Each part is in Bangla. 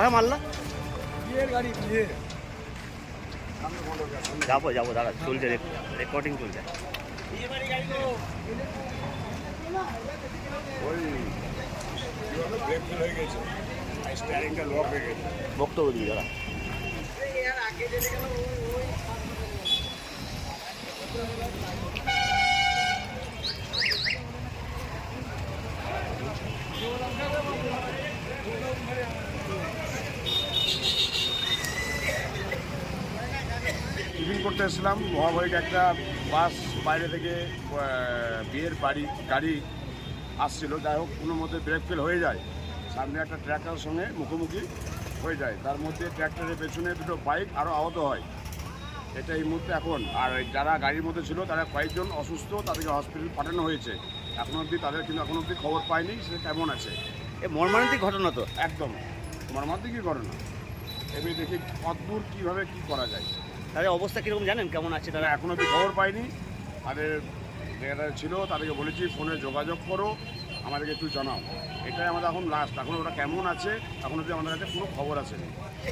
কারা মারলা? যাবো যাবো দাদা, চলছে রেকর্ডিং চলছে। বক্তব্য দিবি দাদা। টিফিন করতে এসেছিলাম, মহাবৈক একটা বাস বাইরে থেকে বিয়ের গাড়ি আসছিল। যাই হোক, কোনো মধ্যে ব্রেক ফেল হয়ে যায়, সামনে একটা ট্র্যাক্টরের সঙ্গে মুখোমুখি হয়ে যায়। তার মধ্যে ট্র্যাক্টরের পেছনে দুটো বাইক আরও আহত হয়। এটা এই মুহূর্তে এখন। আর যারা গাড়ির মধ্যে ছিল তারা কয়েকজন অসুস্থ, তাদেরকে হসপিটাল পাঠানো হয়েছে। এখনো অবধি তাদের কিন্তু এখনো অবধি খবর পায়নি সে কেমন আছে। এ মর্মান্তিক ঘটনা তো, একদম মর্মান্তিকই ঘটনা। এবার দেখি কতদূর কীভাবে কী করা যায়। তাদের অবস্থা কীরকম জানেন, কেমন আছে তারা? এখনো অবধি খবর পাইনি। তাদের যারা ছিল তাদেরকে বলেছি ফোনে যোগাযোগ করো, আমাদেরকে একটু জানাও। এটাই আমাদের এখন লাস্ট। এখন ওরা কেমন আছে এখন অবধি আমাদের কাছে কোনো খবর আসেনি।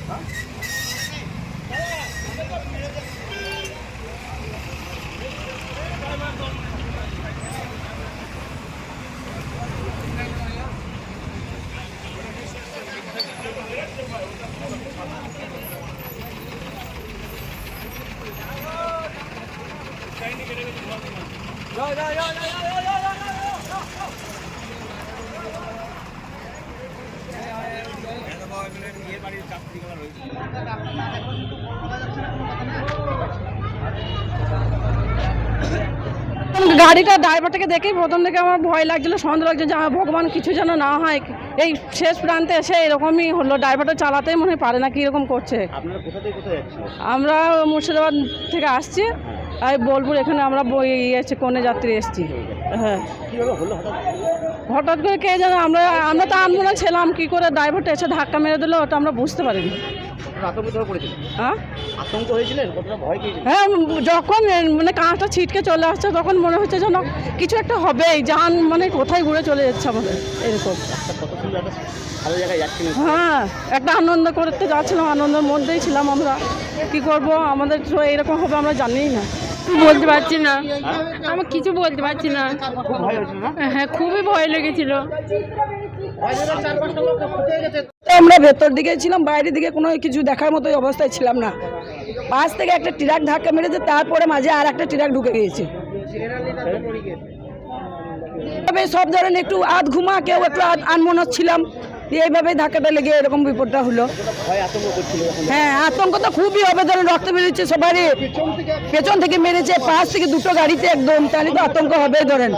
হ্যাঁ, গাড়িটা ড্রাইভারটাকে দেখেই প্রথম থেকে আমার ভয় লাগছিল, সন্দেহ লাগছিল যে আমার ভগবান কিছু যেন না হয়। এই শেষ প্রান্তে এসে এরকমই হলো, ড্রাইভারটা চালাতেই মনে হয় পারে না, কীরকম করছে। আপনারা কোথা থেকে কোথায় যাচ্ছেন? আমরা মুর্শিদাবাদ থেকে আসছি, আর বোলপুর এখানে আমরা কনে যাত্রী এসেছি। হ্যাঁ, কীভাবে হলো হঠাৎ? হঠাৎ করে কে জানে, আমরা তো আনমনা ছিলাম, কী করে ড্রাইভারটা এসে ধাক্কা মেরে দিল ওটা আমরা বুঝতে পারিনি। আতঙ্কিত হয়ে পড়েছিলেন? হ্যাঁ, আতঙ্ক হয়েছিলেন? কতটা ভয় পেয়েছিলেন? হ্যাঁ, যখন মানে কাঁচটা ছিটকে চলে আসছে তখন মনে হচ্ছে যেন কিছু একটা হবেই, জান মানে কোথায় ঘুরে চলে যাচ্ছে আমাদের এরকম। কত সুন্দর একটা ভালো জায়গায় যাচ্ছিলেন। হ্যাঁ, একটা আনন্দ করতে যাচ্ছিলাম, আনন্দের মধ্যেই ছিলাম আমরা। কি করব, আমাদের তো এরকম হবে আমরা জানিই না। বলতে পারছি না, আমি কিছু বলতে পারছি না। ভয় হয়েছিল না? হ্যাঁ, খুবই ভয় লেগেছিল। আমরা ভেতর দিকে ছিলাম, বাইরের দিকে কোনো কিছু দেখার মতো অবস্থায় ছিলাম না। পাশ থেকে একটা ট্রাক ধাক্কা মেরেছে, তারপরে মাঝে আর একটা ট্রাক ঢুকে গিয়েছে। সব ধরনের একটু আধ ঘুমা, কেউ একটু আনমনা ছিলাম, এইভাবে ধাক্কাটা লেগে এরকম বিপদটা হলো। হ্যাঁ, আতঙ্ক তো খুবই হবে, ধরেন রক্ত বেরোচ্ছে সবারই, পেছন থেকে মেরেছে, পাশ থেকে দুটো গাড়িতে একদম, তাহলে তো আতঙ্ক হবে ধরেন।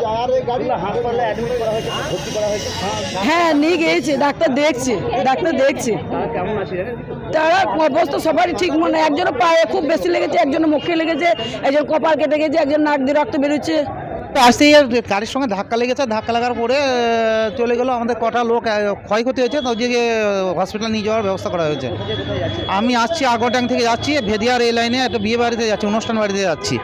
হ্যাঁ, নিয়ে গিয়েছে, ডাক্তার দেখছে। তারা অবস্থা সবারই ঠিক মনে, একজনের পায়ে খুব বেশি লেগেছে, একজনের মুখে লেগেছে, একজন কপাল কেটে গেছে, একজন নাক দিয়ে রক্ত বেরোচ্ছে। আসতেই গাড়ির সঙ্গে ধাক্কা লেগেছে, ধাক্কা লাগার পরে চলে গেল। আমাদের কটা লোক ক্ষয়ক্ষতি হয়েছে, তো ওদিকে হসপিটাল নিয়ে যাওয়ার ব্যবস্থা করা হয়েছে। আমি আসছি আগরড্যাং থেকে যাচ্ছি, ভেদিয়ার এই লাইনে একটা বিয়ে বাড়িতে যাচ্ছি, অনুষ্ঠান বাড়িতে যাচ্ছি।